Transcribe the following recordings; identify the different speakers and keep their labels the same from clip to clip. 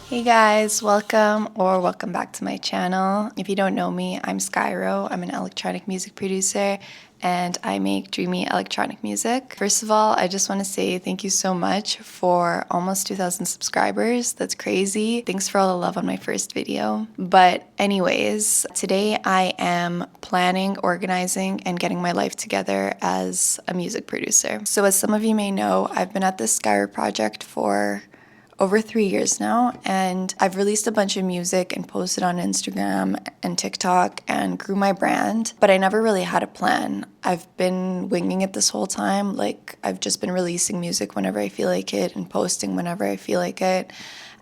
Speaker 1: Hey guys, welcome back to my channel. If you don't know me, I'm Skyro. I'm an electronic music producer and I make dreamy electronic music. First of all, I just want to say thank you so much for almost 2,000 subscribers. That's crazy. Thanks for all the love on my first video. But anyways, today I am planning, organizing, and getting my life together as a music producer. So as some of you may know, I've been at this Skyro project for over 3 years now, and I've released a bunch of music and posted on Instagram and TikTok and grew my brand, but I never really had a plan. I've been winging it this whole time. I've just been releasing music whenever I feel like it and posting whenever I feel like it.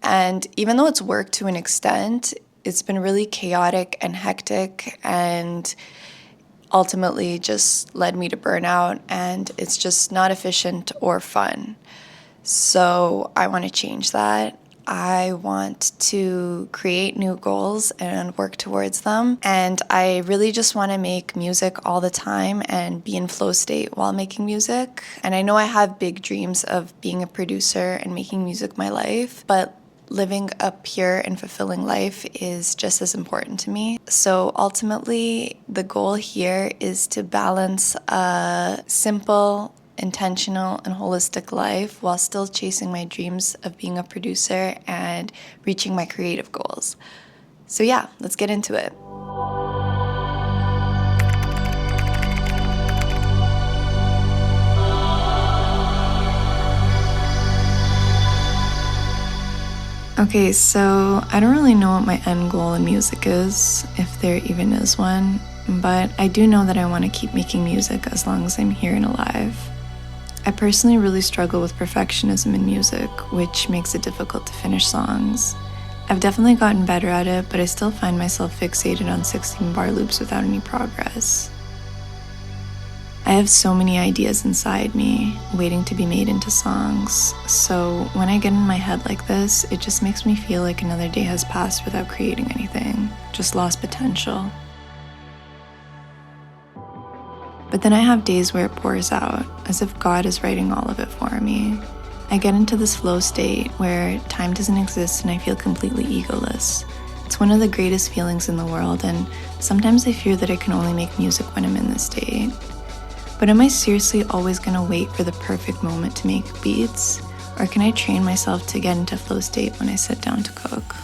Speaker 1: And even though it's worked to an extent, it's been really chaotic and hectic and ultimately just led me to burnout, and it's just not efficient or fun. So I want to change that. I want to create new goals and work towards them. And I really just want to make music all the time and be in flow state while making music. And I know I have big dreams of being a producer and making music my life, but living a pure and fulfilling life is just as important to me. So ultimately, the goal here is to balance a simple, intentional, and holistic life while still chasing my dreams of being a producer and reaching my creative goals. So yeah, let's get into it. Okay, so I don't really know what my end goal in music is, if there even is one, but I do know that I want to keep making music as long as I'm here and alive. I personally really struggle with perfectionism in music, which makes it difficult to finish songs. I've definitely gotten better at it, but I still find myself fixated on 16-bar loops without any progress. I have so many ideas inside me, waiting to be made into songs, so when I get in my head like this, it just makes me feel like another day has passed without creating anything, just lost potential. But then I have days where it pours out, as if God is writing all of it for me. I get into this flow state where time doesn't exist and I feel completely egoless. It's one of the greatest feelings in the world, and sometimes I fear that I can only make music when I'm in this state. But am I seriously always going to wait for the perfect moment to make beats? Or can I train myself to get into flow state when I sit down to cook?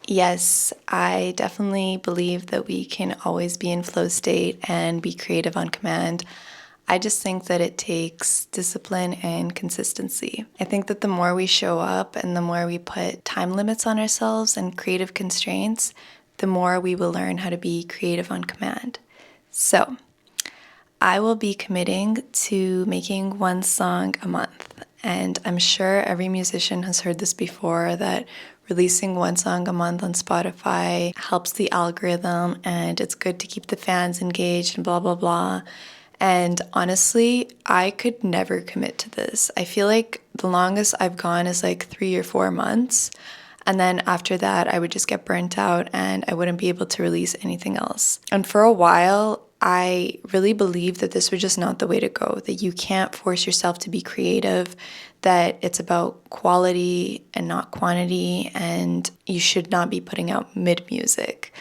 Speaker 1: Yes, I definitely believe that we can always be in flow state and be creative on command. I just think that it takes discipline and consistency. I think that the more we show up and the more we put time limits on ourselves and creative constraints, the more we will learn how to be creative on command. So, I will be committing to making one song a month. And I'm sure every musician has heard this before, that releasing one song a month on Spotify helps the algorithm and it's good to keep the fans engaged and blah, blah, blah. And honestly, I could never commit to this. I feel like the longest I've gone is like 3 or 4 months. And then after that, I would just get burnt out and I wouldn't be able to release anything else. And for a while, I really believed that this was just not the way to go, that you can't force yourself to be creative, that it's about quality and not quantity, and you should not be putting out mid music.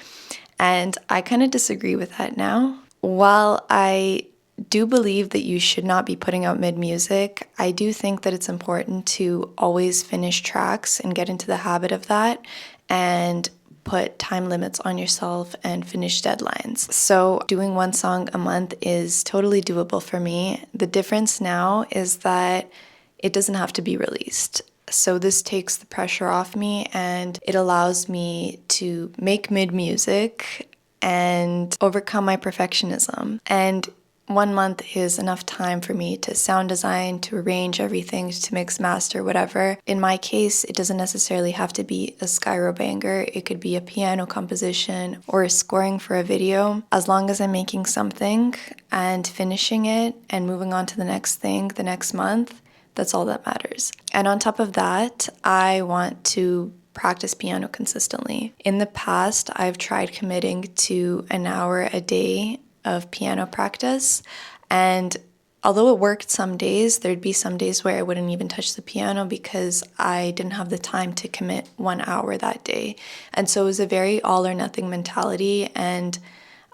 Speaker 1: And I kind of disagree with that now. While I do believe that you should not be putting out mid music, I do think that it's important to always finish tracks and get into the habit of that and put time limits on yourself and finish deadlines. So doing one song a month is totally doable for me. The difference now is that it doesn't have to be released. So this takes the pressure off me and it allows me to make mid music and overcome my perfectionism. And 1 month is enough time for me to sound design, to arrange everything, to mix, master, whatever. In my case, it doesn't necessarily have to be a Skyro banger. It could be a piano composition or scoring for a video. As long as I'm making something and finishing it and moving on to the next thing the next month, that's all that matters. And on top of that, I want to practice piano consistently. In the past, I've tried committing to an hour a day of piano practice, and Although it worked some days, there'd be some days where I wouldn't even touch the piano because I didn't have the time to commit 1 hour that day. And so it was a very all or nothing mentality, and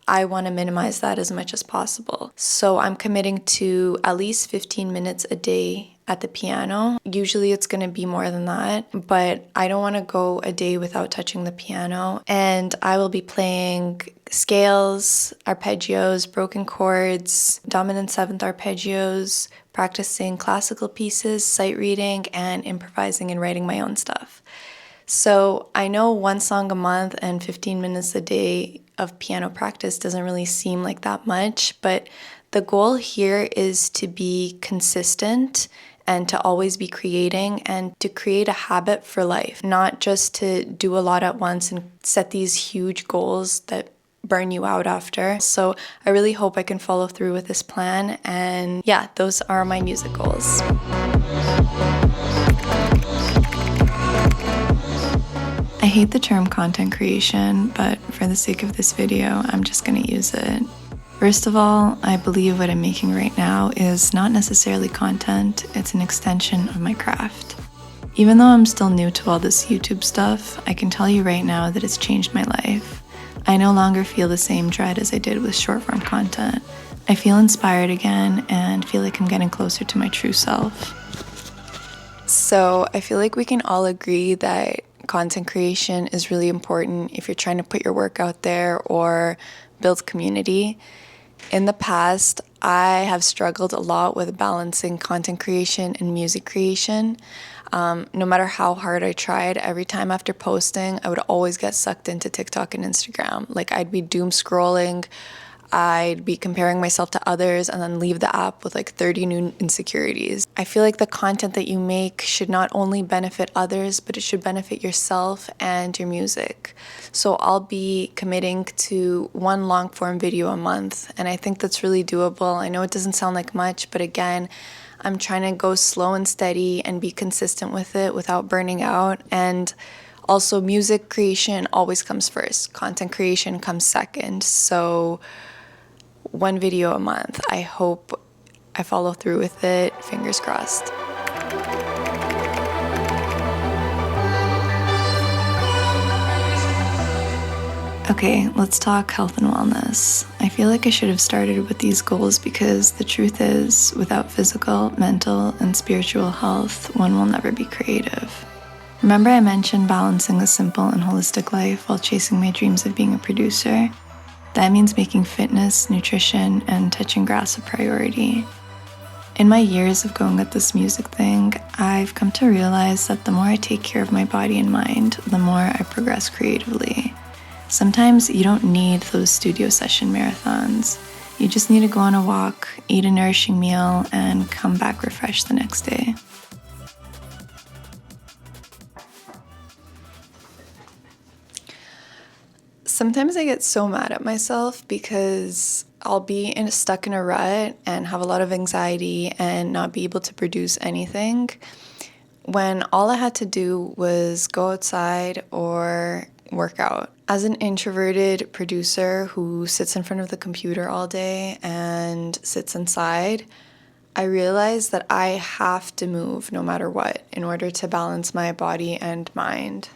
Speaker 1: I want to minimize that as much as possible. So I'm committing to at least 15 minutes a day at the piano. Usually it's going to be more than that, but I don't want to go a day without touching the piano. And I will be playing scales, arpeggios, broken chords, dominant seventh arpeggios, practicing classical pieces, sight reading, and improvising and writing my own stuff. So I know one song a month and 15 minutes a day of piano practice doesn't really seem like that much, but the goal here is to be consistent and to always be creating and to create a habit for life, not just to do a lot at once and set these huge goals that burn you out after. So I really hope I can follow through with this plan, and yeah, those are my music goals. I hate the term content creation, but for the sake of this video, I'm just gonna use it. First of all, I believe what I'm making right now is not necessarily content, it's an extension of my craft. Even though I'm still new to all this YouTube stuff, I can tell you right now that it's changed my life. I no longer feel the same dread as I did with short-form content. I feel inspired again and feel like I'm getting closer to my true self. So I feel like we can all agree that content creation is really important if you're trying to put your work out there or build community. In the past, I have struggled a lot with balancing content creation and music creation. No matter how hard I tried, every time after posting, I would always get sucked into TikTok and Instagram. Like, I'd be doom scrolling, I'd be comparing myself to others, and then leave the app with like 30 new insecurities. I feel like the content that you make should not only benefit others, but it should benefit yourself and your music. So I'll be committing to one long form video a month, and I think that's really doable. I know it doesn't sound like much, but again, I'm trying to go slow and steady and be consistent with it without burning out. And also, music creation always comes first. Content creation comes second. So one video a month. I hope I follow through with it. Fingers crossed. Okay, let's talk health and wellness. I feel like I should have started with these goals because the truth is, without physical, mental, and spiritual health, one will never be creative. Remember I mentioned balancing a simple and holistic life while chasing my dreams of being a producer? That means making fitness, nutrition, and touching grass a priority. In my years of going at this music thing, I've come to realize that the more I take care of my body and mind, the more I progress creatively. Sometimes you don't need those studio session marathons. You just need to go on a walk, eat a nourishing meal, and come back refreshed the next day. Sometimes I get so mad at myself because I'll be stuck in a rut and have a lot of anxiety and not be able to produce anything, when all I had to do was go outside or work out. As an introverted producer who sits in front of the computer all day and sits inside, I realized that I have to move no matter what in order to balance my body and mind.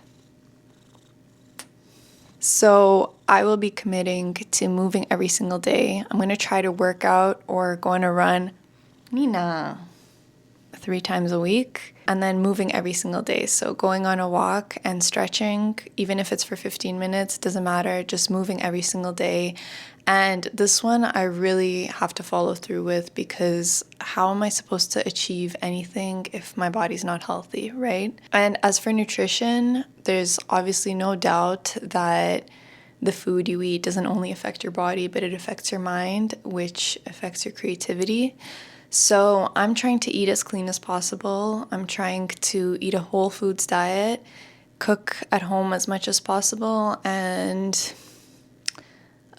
Speaker 1: So I will be committing to moving every single day. I'm going to try to work out or go on a run, Nina, 3 times a week, and then moving every single day. So going on a walk and stretching, even if it's for 15 minutes, doesn't matter, just moving every single day. And this one I really have to follow through with, because how am I supposed to achieve anything if my body's not healthy, right? And as for nutrition, there's obviously no doubt that the food you eat doesn't only affect your body, but it affects your mind, which affects your creativity. So I'm trying to eat as clean as possible. I'm trying to eat a whole foods diet, cook at home as much as possible, and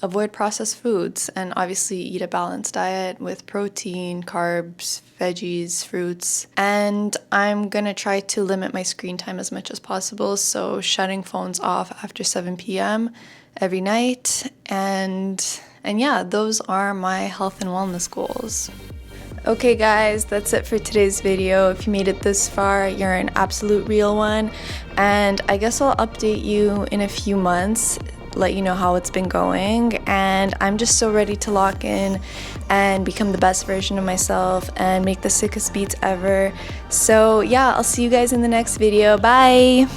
Speaker 1: avoid processed foods, and obviously eat a balanced diet with protein, carbs, veggies, fruits. And I'm gonna try to limit my screen time as much as possible, so shutting phones off after 7 p.m. every night. And yeah, those are my health and wellness goals. Okay guys, that's it for today's video. If you made it this far, you're an absolute real one. And I guess I'll update you in a few months, let you know how it's been going. And I'm just so ready to lock in and become the best version of myself and make the sickest beats ever. So yeah, I'll see you guys in the next video. Bye!